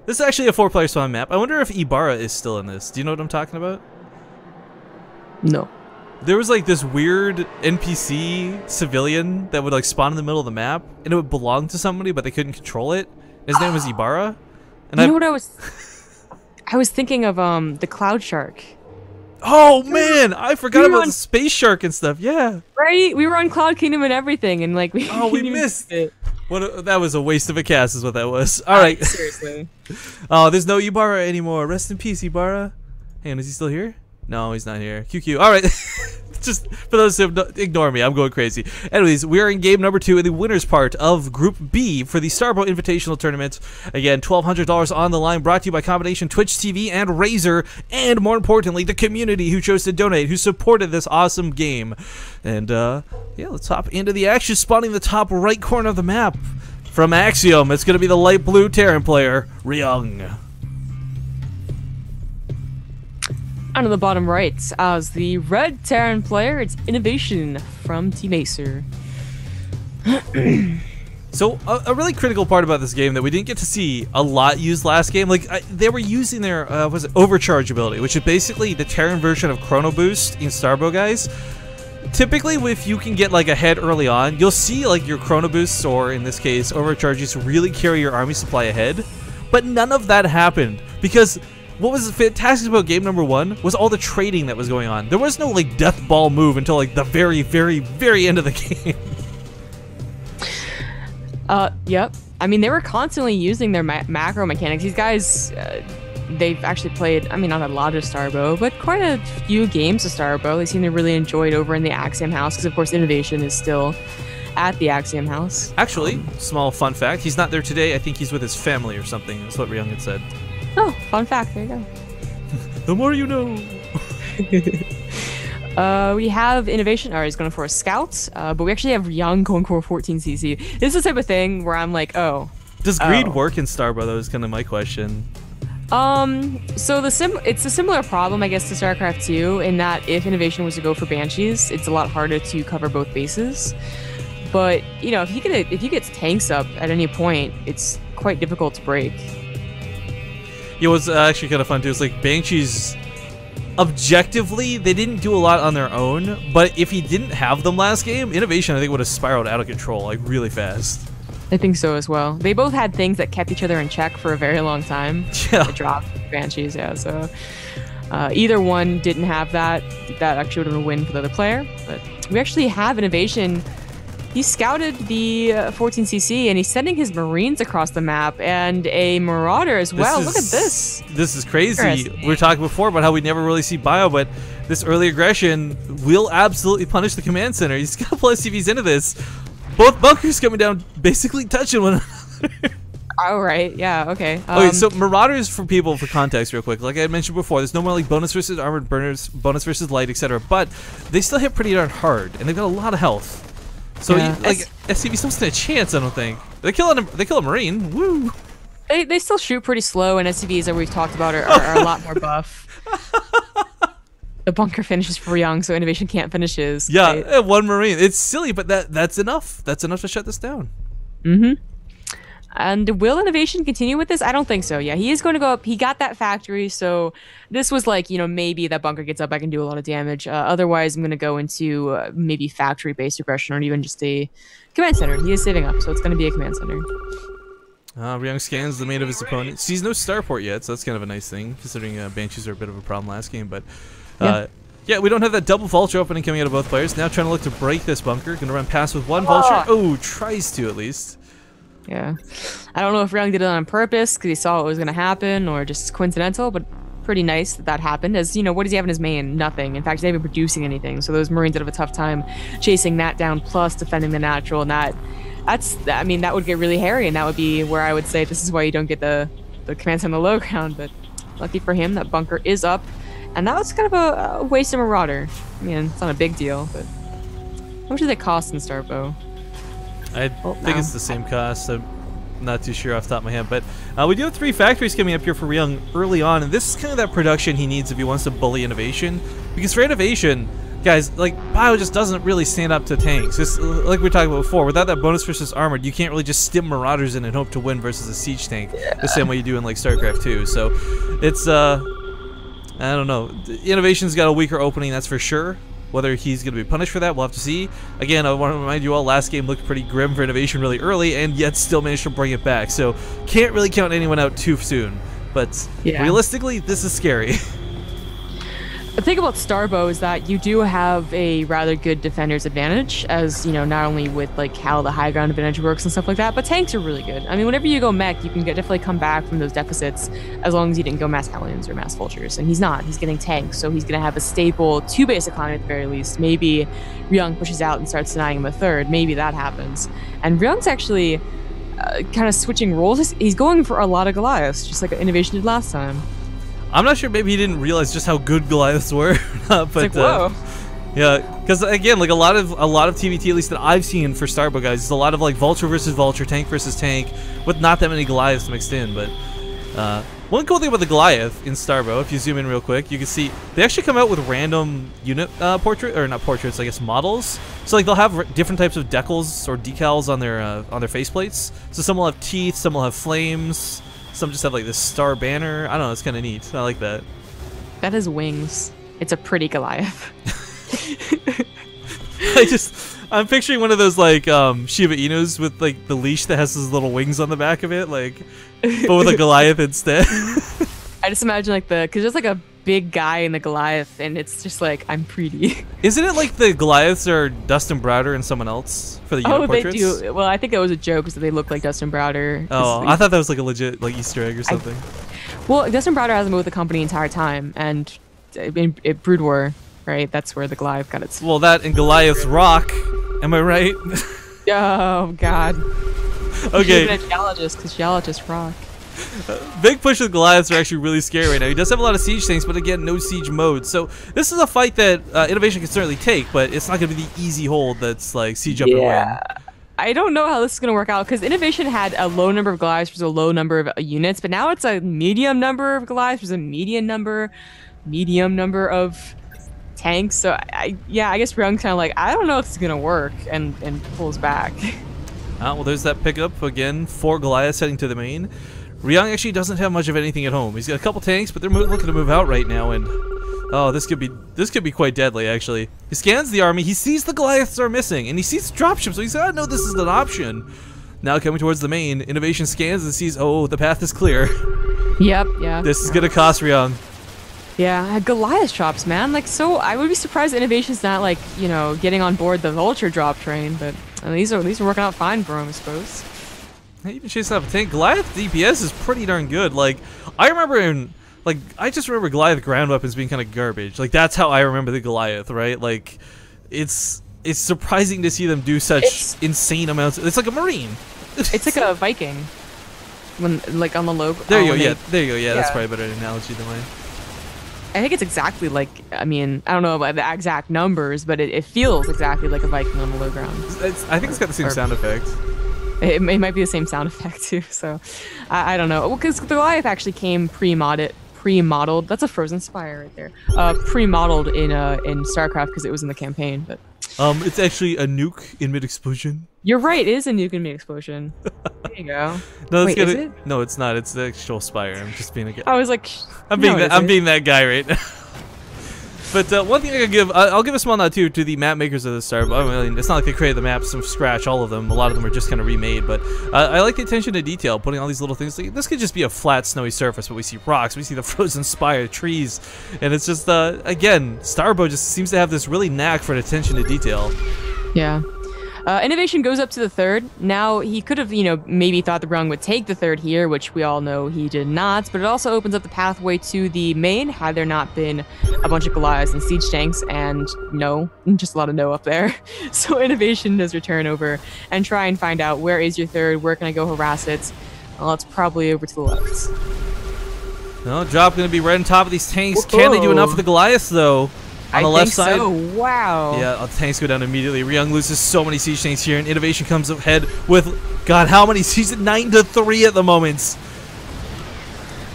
This is actually a 4-player spawn map. I wonder if Ibarra is still in this. Do you know what I'm talking about? No. There was like this weird NPC civilian that would like spawn in the middle of the map, and it would belong to somebody, but they couldn't control it. His name was Ibarra. And you know what I was thinking of the Cloud Shark. Oh man, I forgot about the Space Shark and stuff. Yeah. Right? We were on Cloud Kingdom and everything, and like we missed it. That was a waste of a cast, is what that was. All right. Seriously. Oh, there's no Ibarra anymore. Rest in peace, Ibarra. Hang on, is he still here? No, he's not here. QQ. All right. Just for those who ignore me, I'm going crazy. Anyways, we are in game number 2 in the winners part of Group B for the Starbow Invitational Tournament. Again, $1,200 on the line, brought to you by combination Twitch TV and Razer, and more importantly, the community who chose to donate, who supported this awesome game. And yeah, let's hop into the action. Spawning the top right corner of the map from Axiom. It's going to be the light blue Terran player, Ryung. On the bottom right, as the red Terran player, it's Innovation from Team Acer. So a really critical part about this game that we didn't get to see a lot used last game, like they were using their was it overcharge ability, which is basically the Terran version of Chrono Boost in Starbow, guys. Typically, if you can get like ahead early on, you'll see like your Chrono Boosts, or in this case, overcharges, really carry your army supply ahead. But none of that happened because what was fantastic about game number 1 was all the trading that was going on. There was no like death ball move until like the very, very, very end of the game. Yep. I mean, they were constantly using their macro mechanics. These guys, they've actually played, I mean, not a lot of Starbow, but quite a few games of Starbow. They seem to really enjoy it over in the Axiom house, because of course Innovation is still at the Axiom house. Actually, small fun fact, he's not there today. I think he's with his family or something. That's what Ryung had said. Oh, fun fact. There you go. The more you know. We have Innovation. Alright, he's going for a scout. But we actually have Ryung going for a 14cc. This is the type of thing where I'm like, oh. Does greed work in Starbow, though, is kind of my question. So it's a similar problem, I guess, to StarCraft 2, in that if Innovation was to go for Banshees, it's a lot harder to cover both bases. But, you know, if he gets tanks up at any point, it's quite difficult to break. Yeah, it was actually kind of fun too. It's like Banshees, objectively, they didn't do a lot on their own, but if he didn't have them last game, Innovation, I think, would have spiraled out of control, like, really fast. I think so as well. They both had things that kept each other in check for a very long time. Yeah. They dropped Banshees, yeah, so either one didn't have that. That actually would have been a win for the other player, but we actually have Innovation. He scouted the 14cc, and he's sending his Marines across the map, and a Marauder as well. Look at this. This is crazy. We were talking before about how we never really see bio, but this early aggression will absolutely punish the command center. He's got to play CVs into this. Both bunkers coming down, basically touching one another. All right, yeah, okay. Okay, so Marauders, for people, for context real quick, like I mentioned before, there's no more like bonus versus armored burners, bonus versus light, etc., but they still hit pretty darn hard, and they've got a lot of health. So, yeah, like, SCVs don't stand a chance, I don't think. They kill a Marine. Woo! They still shoot pretty slow, and SCVs that we've talked about are a lot more buff. The bunker finishes for Ryung, so Innovation can't finish his. Yeah, one Marine. It's silly, but that's enough. That's enough to shut this down. Mm-hmm. And will Innovation continue with this? I don't think so. Yeah, he is going to go up. He got that factory, so this was like, you know, maybe that bunker gets up, I can do a lot of damage. Otherwise, I'm going to go into maybe factory-based aggression, or even just a command center. He is saving up, so it's going to be a command center. Ryung scans the mate of his opponent. Sees no starport yet, so that's kind of a nice thing, considering Banshees are a bit of a problem last game. But yeah, we don't have that double vulture opening coming out of both players. Now trying to look to break this bunker. Going to run past with one vulture. Oh, tries to at least. Yeah. I don't know if Ryung did it on purpose because he saw what was going to happen, or just coincidental, but pretty nice that that happened. As, you know, what does he have in his main? Nothing. In fact, he's not even producing anything. So those Marines would have a tough time chasing that down, plus defending the natural, and I mean, that would get really hairy, and that would be where I would say this is why you don't get the commands on the low ground. But lucky for him, that bunker is up, and that was kind of a waste of Marauder. I mean, it's not a big deal, but how much did it cost in Starbow? I think it's the same cost. I'm not too sure off the top of my head, but we do have 3 factories coming up here for Ryung early on, and this is kind of that production he needs if he wants to bully Innovation. Because for Innovation, guys, like, bio just doesn't really stand up to tanks. Just like we were talking about before, without that bonus versus armored, you can't really just stim marauders in and hope to win versus a siege tank the same way you do in like StarCraft 2. So it's I don't know. Innovation's got a weaker opening, that's for sure. Whether he's going to be punished for that, we'll have to see. Again, I want to remind you all, last game looked pretty grim for Innovation really early, and yet still managed to bring it back. So can't really count anyone out too soon. But realistically, this is scary. The thing about Starbow is that you do have a rather good defender's advantage, as, you know, not only with like how the high ground advantage works and stuff like that, but tanks are really good. I mean, whenever you go mech, you can definitely come back from those deficits as long as you didn't go mass Hellions or mass vultures. And he's not. He's getting tanks, so he's going to have a stable 2 base economy at the very least. Maybe Ryung pushes out and starts denying him a 3rd. Maybe that happens. And Ryung's actually kind of switching roles. He's going for a lot of Goliaths, just like Innovation did last time. I'm not sure, maybe he didn't realize just how good Goliaths were, but like, whoa. yeah, because again, like a lot of TVT, at least that I've seen for Starbow guys, is a lot of like vulture versus vulture, tank versus tank, with not that many Goliaths mixed in. But one cool thing about the Goliath in Starbow, if you zoom in real quick, you can see they actually come out with random unit not portraits, I guess models. So like they'll have different types of decals or decals on their faceplates. So some will have teeth, some will have flames. Some just have like this star banner. I don't know, it's kind of neat. I like that. That is wings. It's a pretty Goliath. I'm picturing one of those like Shiba Inus with like the leash that has those little wings on the back of it, like, but with a Goliath instead. I just imagine like because there's like a big guy in the Goliath, and it's just like, I'm pretty. Isn't it like the Goliaths are Dustin Browder and someone else for the unit portraits? They do. Well, I think it was a joke because they look like Dustin Browder. Oh, I thought that was like a legit like Easter egg or something. Well, Dustin Browder hasn't been with the company the entire time, and in Brood War, right? That's where the Goliath got its. Well, that and Goliath's rock. Am I right? Oh God. Okay. He's a geologist because geologists rock. Big push with Goliaths are actually really scary right now. He does have a lot of siege things, but again, no siege mode. So this is a fight that Innovation can certainly take, but it's not going to be the easy hold that's like siege up and win. I don't know how this is going to work out, because Innovation had a low number of Goliaths versus a low number of units, but now it's a medium number of Goliaths versus a medium number of tanks. So I guess Ryung's kind of like, I don't know if it's going to work, and pulls back. Well, there's that pickup again. 4 Goliaths heading to the main. Ryung actually doesn't have much of anything at home. He's got a couple tanks, but they're looking to move out right now, and oh, this could be quite deadly actually. He scans the army, he sees the Goliaths are missing, and he sees the dropship, so he said, I know this is an option. Now coming towards the main, Innovation scans and sees, oh, the path is clear. Yep, yeah. This is gonna cost Ryung. Yeah, Goliath drops, man. Like, so I would be surprised Innovation's not like, you know, getting on board the vulture drop train, but these are working out fine for him, I suppose. Even chasing up a tank. Goliath DPS is pretty darn good. Like, I just remember Goliath ground weapons being kind of garbage. Like, that's how I remember the Goliath, right? Like, it's surprising to see them do such insane amounts. It's like a Marine. It's like a Viking. When, like, on the logo. There you go, yeah. There you go, yeah. That's probably a better analogy than mine. I think it's exactly like, I mean, I don't know about the exact numbers, but it feels exactly like a Viking on the low ground. I think it's got the same sound effect. It might be the same sound effect too, so I don't know. Well, because the Goliath actually came pre-modeled. That's a Frozen Spire right there. Pre-modeled in StarCraft because it was in the campaign. But it's actually a nuke in mid-explosion. You're right. It is a nuke in mid-explosion. There you go. No, wait, is it? No, it's not. It's the actual Spire. I'm just being a guy. I was like, I'm being that guy right now. But one thing I could give, I'll give a small nod to the map makers of the Starbow. I mean, it's not like they created the maps from scratch, all of them. A lot of them are just kind of remade, but I like the attention to detail, putting all these little things. Like, this could just be a flat, snowy surface, but we see rocks, we see the frozen spire, trees, and it's just, again, Starbow just seems to have this really knack for attention to detail. Yeah. Innovation goes up to the 3rd. Now, he could have, you know, maybe thought the Ryung would take the 3rd here, which we all know he did not, but it also opens up the pathway to the main, had there not been a bunch of Goliaths and siege tanks, and no, just a lot of no up there. So Innovation does return over and try and find out, where is your 3rd, where can I go harass it? Well, it's probably over to the left. No, drop going to be right on top of these tanks. Whoa. Can they do enough for the Goliaths, though? On the left side. So. Wow. Yeah, the tanks go down immediately. Ryung loses so many siege tanks here, and Innovation comes ahead with, God, how many? He's at 9-3 at the moment.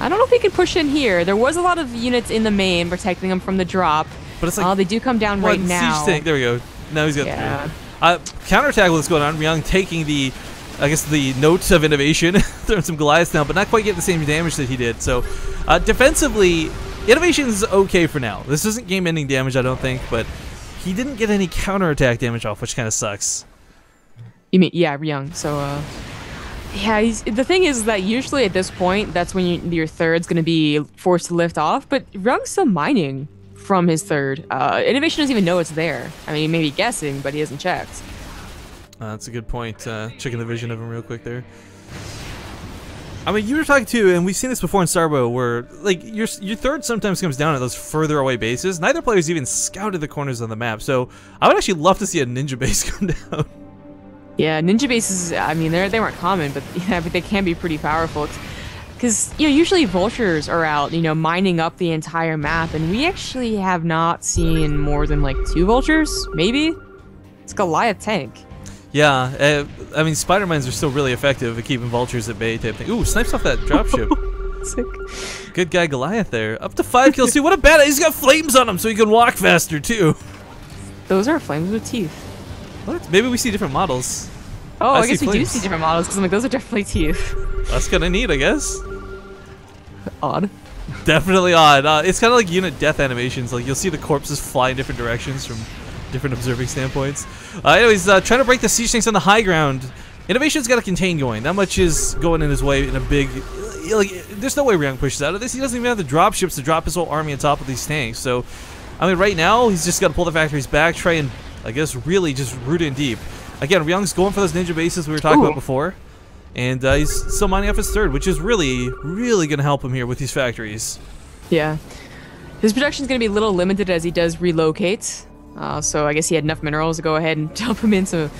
I don't know if he can push in here. There was a lot of units in the main protecting him from the drop. But it's like they do come down right now. Siege tank. There we go. Now he's got three. Counterattack was going on. Ryung taking the, I guess, the notes of innovation, throwing some Goliaths down, but not quite getting the same damage that he did. So defensively, innovation's okay for now. This isn't game-ending damage, I don't think, but he didn't get any counterattack damage off, which kind of sucks. You mean, yeah, Ryung. So, yeah, the thing is that usually at this point, that's when your third's going to be forced to lift off, but Ryung's still mining from his third. Innovation doesn't even know it's there. I mean, he may be guessing, but he hasn't checked. That's a good point. Checking the vision of him real quick there. I mean, you were talking too, and we've seen this before in Starbow, where like your third sometimes comes down at those further away bases. Neither player's even scouted the corners on the map, so I would actually love to see a ninja base come down. Yeah, ninja bases. I mean, they weren't common, but yeah, but they can be pretty powerful. Because usually vultures are out, mining up the entire map, and we actually have not seen more than like 2 vultures, maybe. It's Goliath tank. Yeah, I mean, spider mines are still really effective at keeping vultures at bay type thing. Ooh, snipes off that dropship. Sick. Good guy Goliath there. Up to 5 kills too. What a bad. He's got flames on him so he can walk faster too. Those are flames with teeth. What? Maybe we see different models. Oh, I guess we do see different models because I'm like, those are definitely teeth. That's kind of neat, I guess. Odd. Definitely odd. It's kind of like unit death animations. Like you'll see the corpses fly in different directions from different observing standpoints. Anyways, trying to break the siege tanks on the high ground. Innovation's got a contain going. That much is going in his way in a big... Like, there's no way Ryung pushes out of this. He doesn't even have the dropships to drop his whole army on top of these tanks. So, I mean, right now, he's just got to pull the factories back, try and, I guess, really just root in deep. Again, Ryung's going for those ninja bases we were talking about before. And he's still mining off his third, which is really, really going to help him here with these factories. Yeah. His production's going to be a little limited as he does relocate. So I guess he had enough minerals to go ahead and dump him into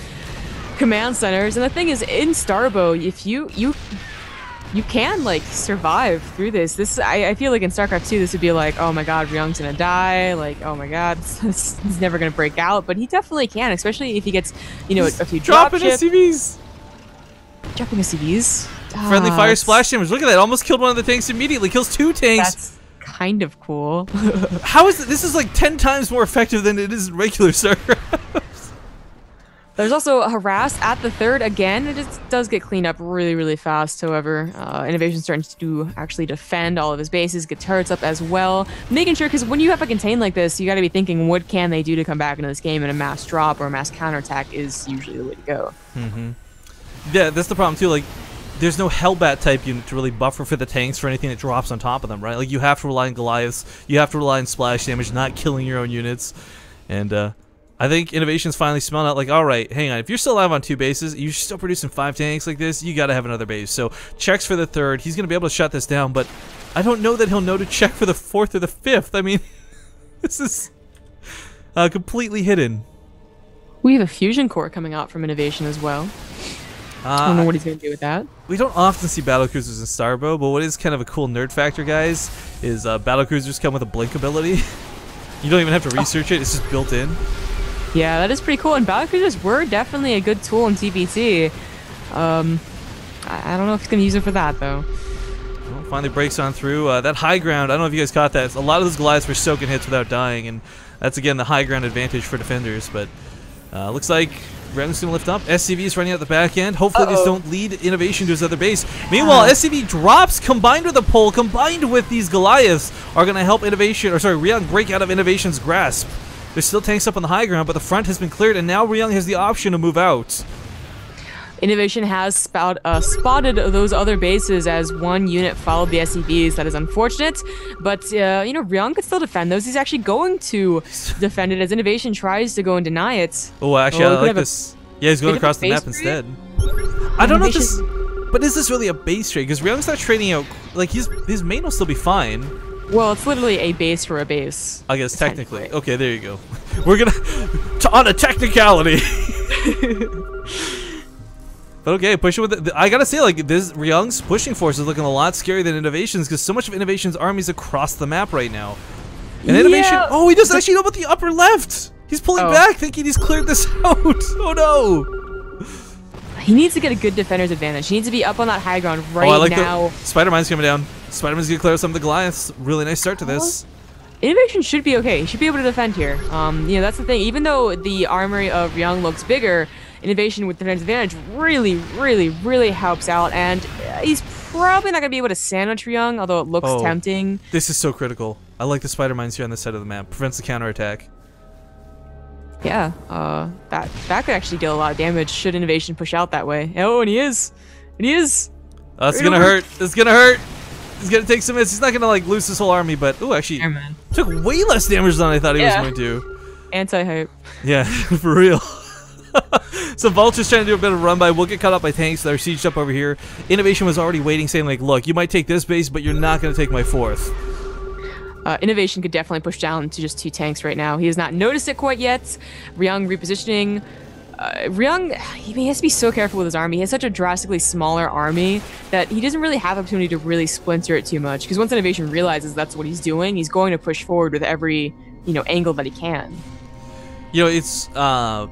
command centers. And the thing is, in Starbow, if you can like survive through this. I feel like in StarCraft 2, this would be like, oh my god, Ryung's gonna die. Like, oh my god, he's never gonna break out. But he definitely can, especially if he gets, a few dropping SCVs. Dropping SCVs. Friendly fire splash damage. Look at that! Almost killed one of the tanks immediately. Kills 2 tanks. That's kind of cool. How is it? This is like 10 times more effective than it is in regular StarCraft. There's also a harass at the third again. It just does get cleaned up really, really fast. However, Innovation's starting to actually defend all of his bases, get turrets up as well. Making sure, because when you have a contain like this, you got to be thinking, what can they do to come back into this game? And a mass drop or a mass counterattack is usually the way to go. Mm-hmm. Yeah, that's the problem too. Like, there's no Hellbat type unit to really buffer for the tanks for anything that drops on top of them, right? Like, you have to rely on Goliaths, you have to rely on splash damage, not killing your own units, and I think Innovation's finally smelling out like, alright, hang on, if you're still alive on 2 bases, you're still producing 5 tanks like this, you gotta have another base. So, checks for the third, he's gonna be able to shut this down, but I don't know that he'll know to check for the 4th or the 5th. I mean, this is completely hidden. We have a fusion core coming out from Innovation as well. I don't know what he's going to do with that. We don't often see battlecruisers in Starbow, but what is kind of a cool nerd factor, guys, is battlecruisers come with a blink ability. You don't even have to research it, it's just built in. Yeah, that is pretty cool, and battlecruisers were definitely a good tool in TBT. I don't know if he's going to use it for that, though. Well, finally breaks on through. That high ground, I don't know if you guys caught that. A lot of those Goliaths were soaking hits without dying, and that's, again, the high ground advantage for defenders, but looks like Ryung's gonna lift up. SCV's running out the back end. Hopefully these don't lead Innovation to his other base. Meanwhile, SCV drops combined with a pole, combined with these Goliaths, are gonna help Innovation, or sorry, Ryung break out of Innovation's grasp. There's still tanks up on the high ground, but the front has been cleared, and now Ryung has the option to move out. Innovation has spotted those other bases as one unit followed the SCVs. That is unfortunate, but Ryung could still defend those. He's actually going to defend it as Innovation tries to go and deny it. Oh, actually, I like this. Yeah, he's going across the map instead. I don't know if this, but is this really a base trade? Because Ryung's not trading out. Like his main will still be fine. Well, it's literally a base for a base. I guess technically. Okay, there you go. We're gonna on a technicality. But okay, pushing with it. I gotta say, like, this Ryung's pushing force is looking a lot scarier than Innovation's, because so much of Innovation's army is across the map right now. And Innovation, oh, he doesn't actually know about the upper left. He's pulling back, thinking he's cleared this out. Oh no. He needs to get a good defender's advantage. He needs to be up on that high ground right now. Spider-Mine's coming down. Spider-Man's gonna clear some of the Goliaths. Really nice start to this. Innovation should be okay. He should be able to defend here. You know, that's the thing. Even though the armory of Ryung looks bigger, Innovation with defense advantage really, really, really helps out. And he's probably not going to be able to sandwich Ryung, although it looks tempting. This is so critical. I like the spider mines here on this side of the map. Prevents the counterattack. Yeah, that could actually deal a lot of damage should Innovation push out that way. Oh, and he is. And he is. That's gonna hurt. It's gonna hurt. He's gonna take some hits. He's not gonna like lose his whole army, but actually took way less damage than I thought he was going to. Anti-hype. Yeah, for real. So Vulture's trying to do a bit of a run by. We'll get caught up by tanks that are sieged up over here. Innovation was already waiting, saying like, look, you might take this base, but you're not gonna take my fourth. Innovation could definitely push down to just 2 tanks right now. He has not noticed it quite yet. Ryung repositioning. Ryung, he has to be so careful with his army. He has such a drastically smaller army that he doesn't really have opportunity to really splinter it too much. Because once Innovation realizes that's what he's doing, he's going to push forward with every, angle that he can. You know, it's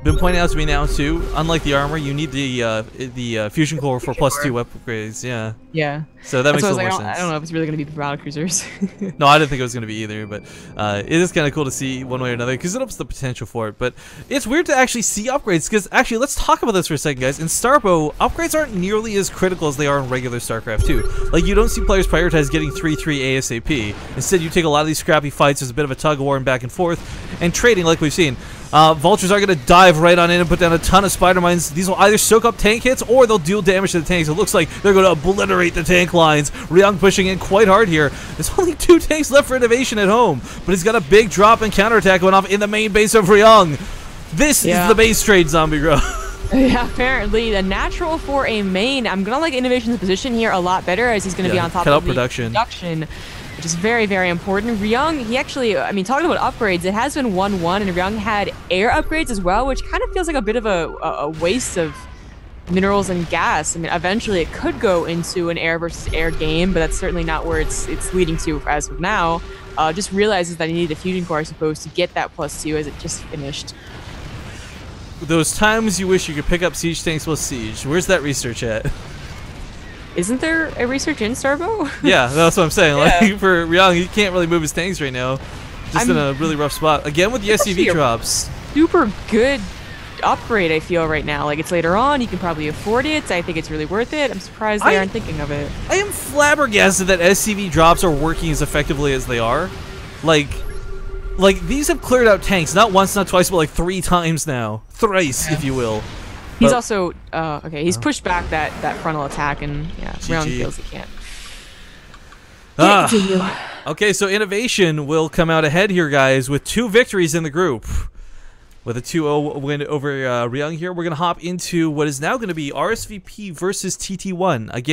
been pointed out to me now too. Unlike the armor, you need the fusion core for +2 upgrades. Yeah. Yeah. So that makes a little more sense. I don't know if it's really going to be the battle cruisers. No, I didn't think it was going to be either, but it is kind of cool to see one way or another because it opens the potential for it. But it's weird to actually see upgrades because actually, let's talk about this for a second, guys. In Starbow, upgrades aren't nearly as critical as they are in regular StarCraft 2. Like, you don't see players prioritize getting 3-3 ASAP. Instead, you take a lot of these scrappy fights. There's a bit of a tug of war and back and forth, and trading like we've seen. Vultures are going to dive right on in and put down a ton of spider mines. These will either soak up tank hits or they'll deal damage to the tanks. It looks like they're going to obliterate the tank lines. Ryung pushing in quite hard here. There's only 2 tanks left for Innovation at home, but he's got a big drop and counterattack going off in the main base of Ryung. This is the base trade, Zombie Bro. Yeah, apparently the natural for a main. I'm going to like Innovation's position here a lot better as he's going to be on top of the production. Which is very, very important. Ryung, he actually, talking about upgrades, it has been 1-1, and Ryung had air upgrades as well, which kind of feels like a bit of a waste of minerals and gas. Eventually it could go into an air versus air game, but that's certainly not where it's leading to as of now. Just realizes that he needed a fusion core, I suppose, to get that +2 as it just finished. Those times you wish you could pick up siege tanks plus siege. Where's that research at? Isn't there a research in Starbow? Yeah, that's what I'm saying. Like, for Ryung, he can't really move his tanks right now. Just in a really rough spot. Again with the SCV drops. Super good upgrade, I feel, right now. Like, it's later on, you can probably afford it. I think it's really worth it. I'm surprised they aren't thinking of it. I am flabbergasted that SCV drops are working as effectively as they are. Like these have cleared out tanks, not once, not twice, but like 3 times now. Thrice, if you will. He's also, okay, he's pushed back that frontal attack, and Ryung feels he can't. Okay, so Innovation will come out ahead here, guys, with 2 victories in the group. With a 2-0 win over Ryung here, we're going to hop into what is now going to be RSVP versus TT1. Again,